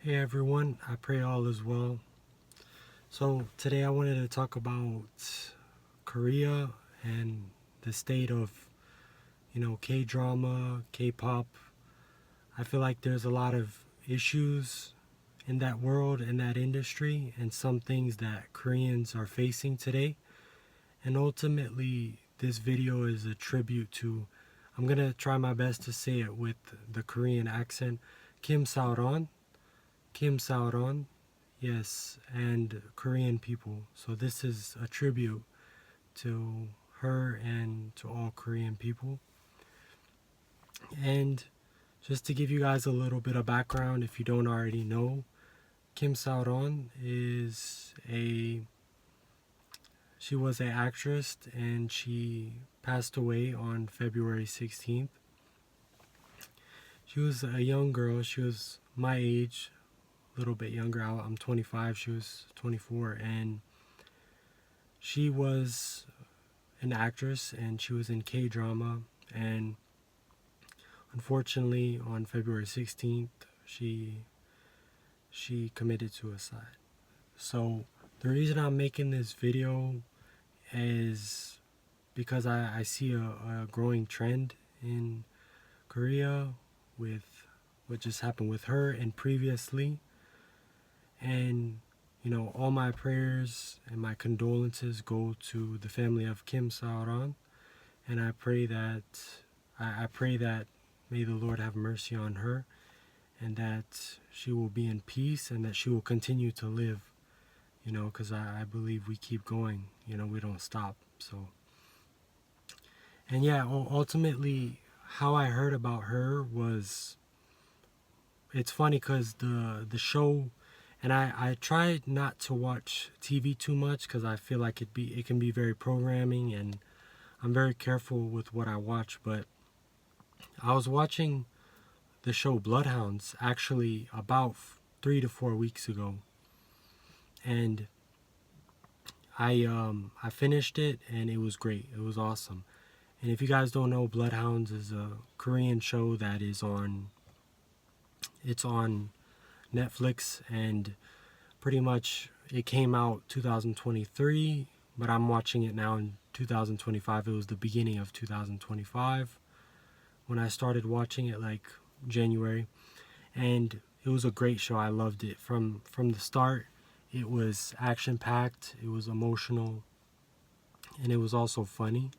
Hey everyone, I pray all is well. So today I wanted to talk about Korea and the state of, K-drama, K-pop. I feel like there's a lot of issues in that world, in that industry, and some things that Koreans are facing today. And ultimately, this video is a tribute to, I'm going to try my best to say it with the Korean accent, Kim Sae-ron. Kim Sae-ron, yes, and Korean people. So this is a tribute to her and to all Korean people. And just to give you guys a little bit of background, if you don't already know, Kim Sae-ron she was an actress and she passed away on February 16th. She was a young girl. She was my age, a little bit younger. I'm 25, she was 24, and she was an actress and she was in K-drama, and unfortunately on February 16th she committed suicide. So the reason I'm making this video is because I see a growing trend in Korea with what just happened with her and previously. And, all my prayers and my condolences go to the family of Kim Sae-ron. And I pray that may the Lord have mercy on her and that she will be in peace and that she will continue to live, because I believe we keep going, we don't stop. So, and yeah, ultimately, how I heard about her was, it's funny because the show, and I try not to watch TV too much because I feel like it can be very programming, and I'm very careful with what I watch. But I was watching the show Bloodhounds actually about 3 to 4 weeks ago, and I finished it and it was great. It was awesome. And if you guys don't know, Bloodhounds is a Korean show that is on Netflix, and pretty much it came out 2023, but I'm watching it now in 2025. It was the beginning of 2025 when I started watching it, like January, and it was a great show. I loved it from the start. It was action packed, it was emotional, and it was also funny.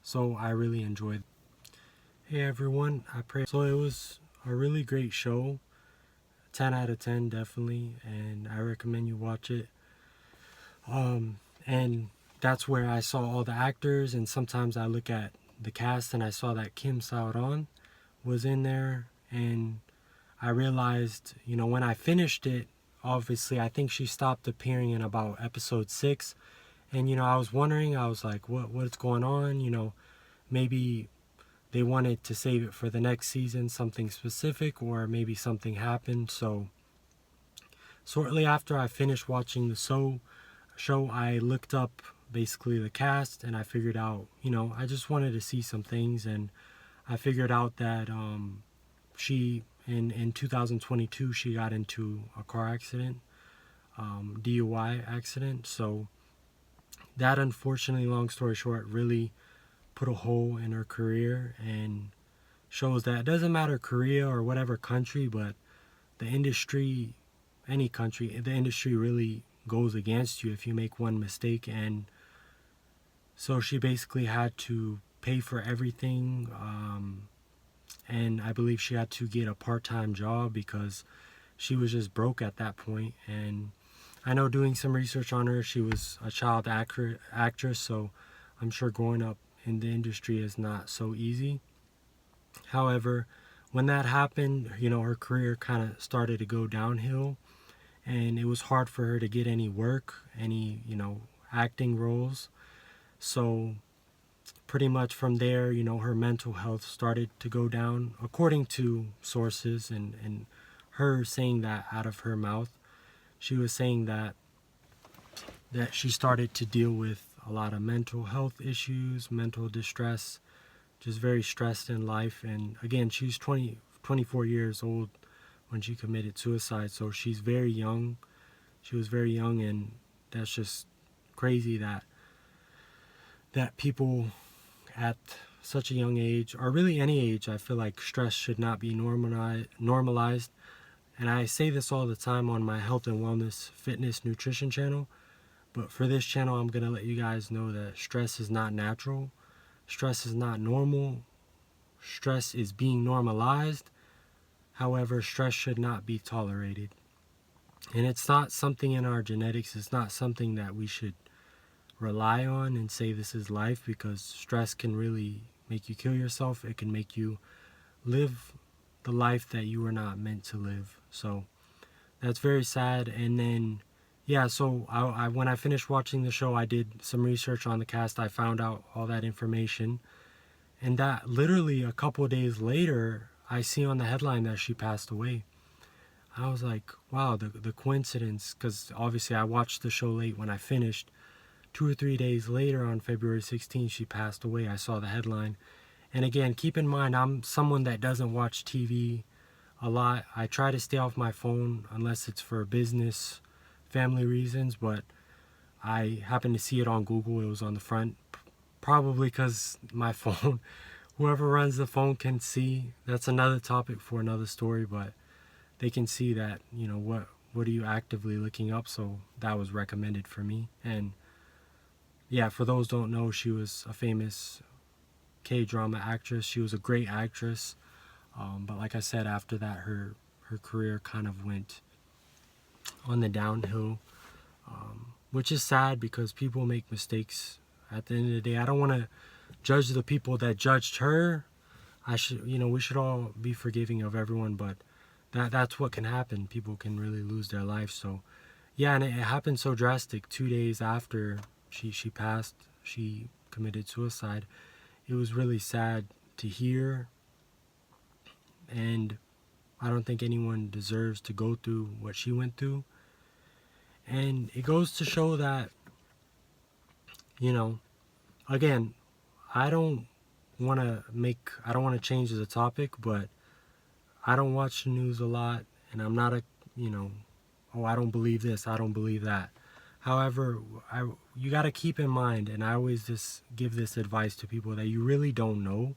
So I really enjoyed it. Hey everyone, I pray. So it was a really great show. 10 out of 10 definitely, and I recommend you watch it. And that's where I saw all the actors, and sometimes I look at the cast and I saw that Kim Sae-ron was in there, and I realized, when I finished it, obviously I think she stopped appearing in about episode 6, and I was wondering, I was like, what's going on? Maybe they wanted to save it for the next season, something specific, or maybe something happened. So shortly after I finished watching the show, I looked up basically the cast, and I figured out, I just wanted to see some things, and I figured out that she, in 2022, she got into a car accident, DUI accident. So that, unfortunately, long story short, really put a hole in her career, and shows that it doesn't matter Korea or whatever country, but the industry, any country, the industry really goes against you if you make one mistake. And so she basically had to pay for everything, and I believe she had to get a part-time job because she was just broke at that point. And I know, doing some research on her, she was a child actress, so I'm sure growing up in the industry is not so easy. However, when that happened, her career kind of started to go downhill, and it was hard for her to get any work, any, acting roles. So pretty much from there, her mental health started to go down, according to sources, and her saying that out of her mouth. She was saying that she started to deal with a lot of mental health issues, mental distress, just very stressed in life. And again, she's 24 years old, when she committed suicide. So she's very young. She was very young, and that's just crazy that people at such a young age, or really any age, I feel like stress should not be normalized. And I say this all the time on my health and wellness, fitness, nutrition channel. But for this channel, I'm going to let you guys know that stress is not natural. Stress is not normal. Stress is being normalized. However, stress should not be tolerated. And it's not something in our genetics. It's not something that we should rely on and say this is life, because stress can really make you kill yourself. It can make you live the life that you were not meant to live. So that's very sad. And then, yeah, so I when I finished watching the show, I did some research on the cast. I found out all that information. And that literally a couple of days later, I see on the headline that she passed away. I was like, wow, the coincidence, because obviously I watched the show late when I finished. 2 or 3 days later, on February 16th, she passed away. I saw the headline. And again, keep in mind, I'm someone that doesn't watch TV a lot. I try to stay off my phone unless it's for business, family reasons, but I happened to see it on Google. It was on the front, probably because my phone, whoever runs the phone can see. That's another topic for another story, but they can see that, you know, what are you actively looking up? So that was recommended for me. And yeah, for those who don't know, she was a famous K-drama actress. She was a great actress. But like I said, after that, her career kind of went on the downhill, which is sad because people make mistakes. At the end of the day, I don't want to judge the people that judged her. We should all be forgiving of everyone, but that's what can happen. People can really lose their life. So yeah, and it happened so drastic. 2 days after she passed, she committed suicide. It was really sad to hear, and I don't think anyone deserves to go through what she went through. And it goes to show that, you know, again, I don't want to change the topic, but I don't watch the news a lot, and I'm not I don't believe this, I don't believe that. However, you got to keep in mind, and I always just give this advice to people, that you really don't know.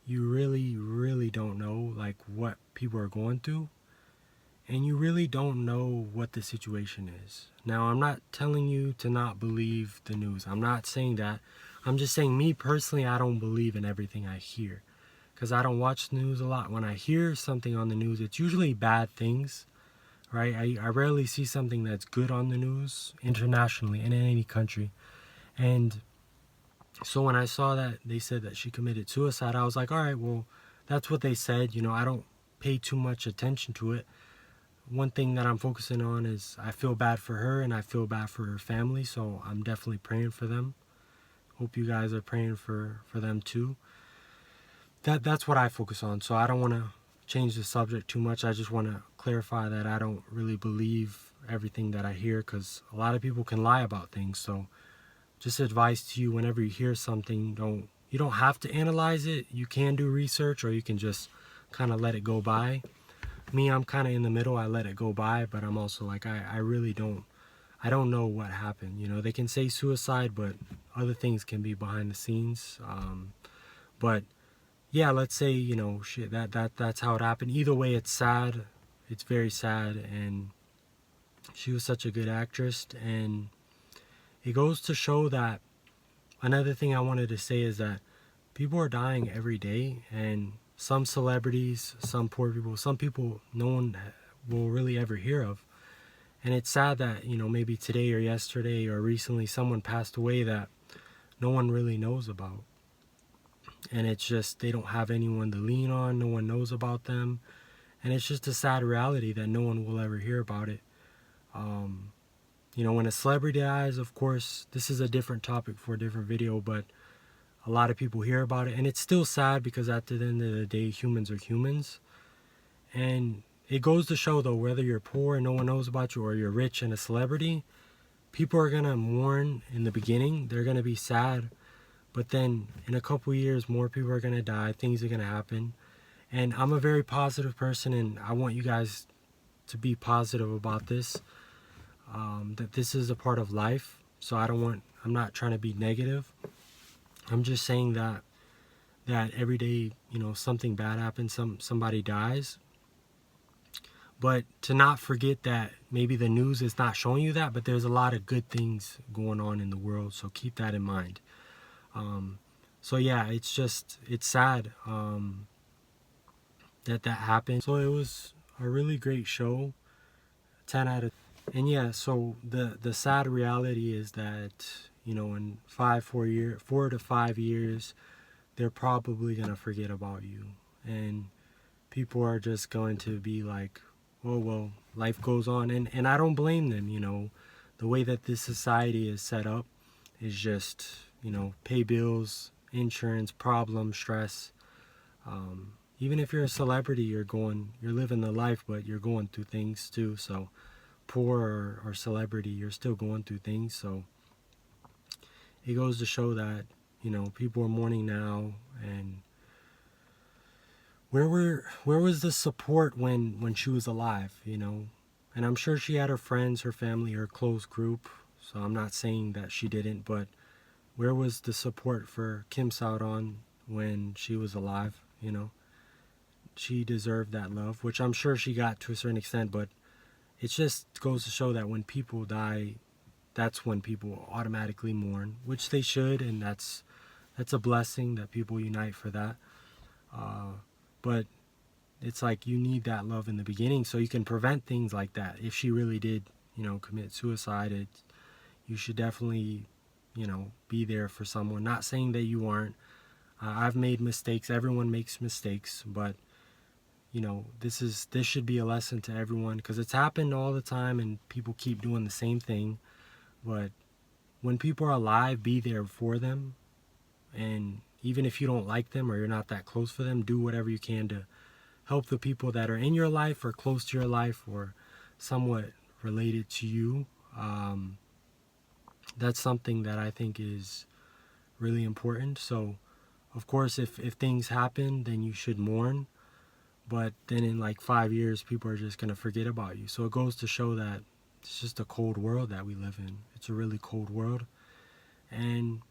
You really, really don't know, like, what people are going through. And you really don't know what the situation is. Now, I'm not telling you to not believe the news. I'm not saying that. I'm just saying, me personally, I don't believe in everything I hear, because I don't watch the news a lot. When I hear something on the news, it's usually bad things, right? I rarely see something that's good on the news, internationally, and in any country. And so when I saw that they said that she committed suicide, I was like, all right, well, that's what they said. You know, I don't pay too much attention to it. One thing that I'm focusing on is I feel bad for her, and I feel bad for her family, so I'm definitely praying for them. Hope you guys are praying for them too. That's what I focus on. So I don't want to change the subject too much. I just want to clarify that I don't really believe everything that I hear, because a lot of people can lie about things. So just advice to you, whenever you hear something, you don't have to analyze it. You can do research, or you can just kind of let it go by. Me, I'm kind of in the middle. I let it go by, but I'm also like, I really don't know what happened. You know, they can say suicide, but other things can be behind the scenes. But yeah, let's say, you know, shit, that's how it happened. Either way, it's sad. It's very sad. And she was such a good actress. And it goes to show that, another thing I wanted to say is that people are dying every day, and some celebrities, some poor people, some people no one will really ever hear of. And it's sad that, you know, maybe today or yesterday or recently someone passed away that no one really knows about. And it's just, they don't have anyone to lean on, no one knows about them. And it's just a sad reality that no one will ever hear about it. You know, when a celebrity dies, of course, this is a different topic for a different video, but a lot of people hear about it. And it's still sad, because at the end of the day, humans are humans. And it goes to show, though, whether you're poor and no one knows about you, or you're rich and a celebrity, people are going to mourn in the beginning. They're going to be sad. But then in a couple years, more people are going to die. Things are going to happen. And I'm a very positive person, and I want you guys to be positive about this, that this is a part of life. So I'm not trying to be negative. I'm just saying that every day, something bad happens, somebody dies. But to not forget that maybe the news is not showing you that, but there's a lot of good things going on in the world. So keep that in mind. So yeah, it's sad that happened. So it was a really great show, 10 out of. And yeah, so the sad reality is that in 4 to 5 years, they're probably gonna forget about you, and people are just going to be like, oh well, life goes on, and I don't blame them. The way that this society is set up is just pay bills, insurance, problems, stress. Even if you're a celebrity, you're living the life, but you're going through things too. So poor or celebrity, you're still going through things. So it goes to show that people are mourning now. And where was the support when she was alive? And I'm sure she had her friends, her family, her close group. So I'm not saying that she didn't, but where was the support for Kim Sae-ron when she was alive? She deserved that love, which I'm sure she got to a certain extent, but it just goes to show that when people die, that's when people automatically mourn, which they should, and that's a blessing that people unite for that. But it's like you need that love in the beginning so you can prevent things like that. If she really did, commit suicide, you should definitely, be there for someone. Not saying that you aren't. I've made mistakes. Everyone makes mistakes, but this should be a lesson to everyone, because it's happened all the time and people keep doing the same thing. But when people are alive, be there for them. And even if you don't like them or you're not that close for them, do whatever you can to help the people that are in your life or close to your life or somewhat related to you. That's something that I think is really important. So of course, if things happen, then you should mourn. But then in like 5 years, people are just going to forget about you. So it goes to show that it's just a cold world that we live in. It's a really cold world. And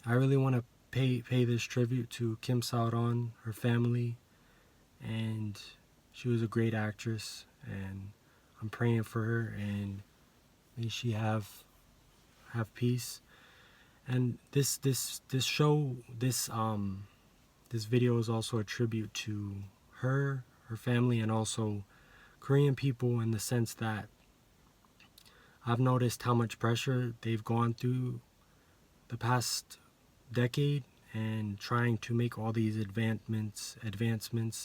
I really want to pay this tribute to Kim Sae-ron, her family. And she was a great actress. And I'm praying for her. And may she have peace. And this show, this video is also a tribute to her family, and also Korean people, in the sense that I've noticed how much pressure they've gone through the past decade, and trying to make all these advancements,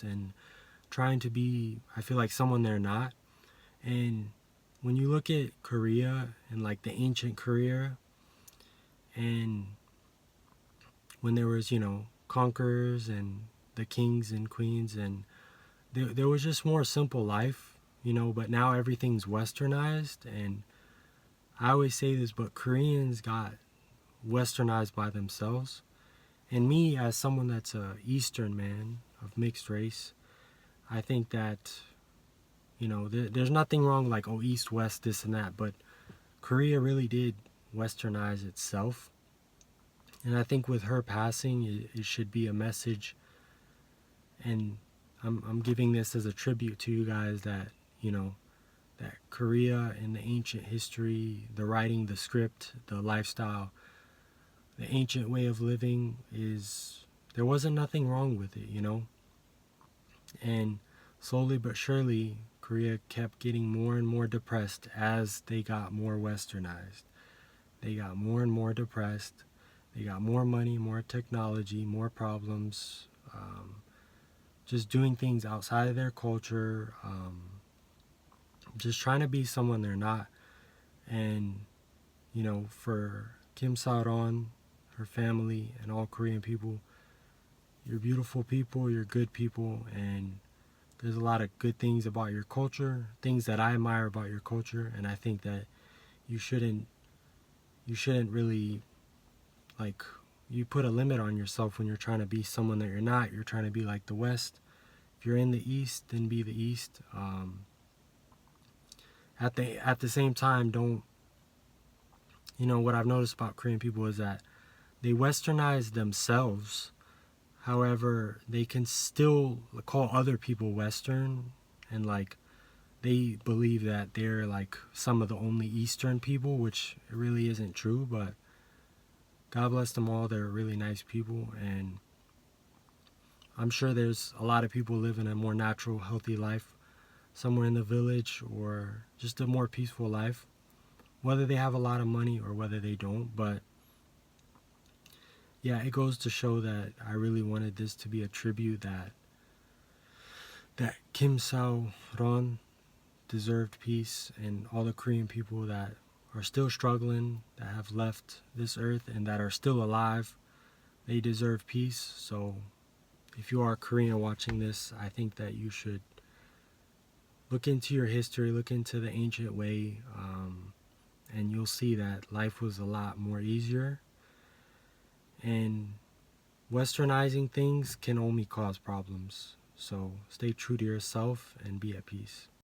and trying to be, I feel like, someone they're not. And when you look at Korea and like the ancient Korea, and when there was, conquerors and the kings and queens, and there was just more simple life, but now everything's westernized. And I always say this, but Koreans got westernized by themselves. And me, as someone that's a Eastern man of mixed race, I think that, there's nothing wrong like, oh, East, West, this and that, but Korea really did westernize itself. And I think with her passing, it should be a message. And I'm giving this as a tribute to you guys, that that Korea in the ancient history, the writing, the script, the lifestyle, the ancient way of living, there wasn't nothing wrong with it, And slowly but surely, Korea kept getting more and more depressed as they got more westernized. They got more and more depressed. They got more money, more technology, more problems, just doing things outside of their culture, just trying to be someone they're not. And, for Kim Sae-ron, her family, and all Korean people, you're beautiful people, you're good people, and there's a lot of good things about your culture, things that I admire about your culture. And I think that you shouldn't really, like, you put a limit on yourself when you're trying to be someone that you're not. You're trying to be like the West. If you're in the East, then be the East. At the same time, don't, what I've noticed about Korean people is that they westernize themselves. However, they can still call other people Western, and like they believe that they're like some of the only Eastern people, which really isn't true, but God bless them all. They're really nice people, and I'm sure there's a lot of people living a more natural, healthy life somewhere in the village, or just a more peaceful life, whether they have a lot of money or whether they don't. But yeah, it goes to show that I really wanted this to be a tribute that Kim Sae-ron deserved peace, and all the Korean people that are still struggling, that have left this earth and that are still alive, they deserve peace. So if you are Korean watching this, I think that you should look into your history, look into the ancient way, and you'll see that life was a lot more easier. And westernizing things can only cause problems. So stay true to yourself and be at peace.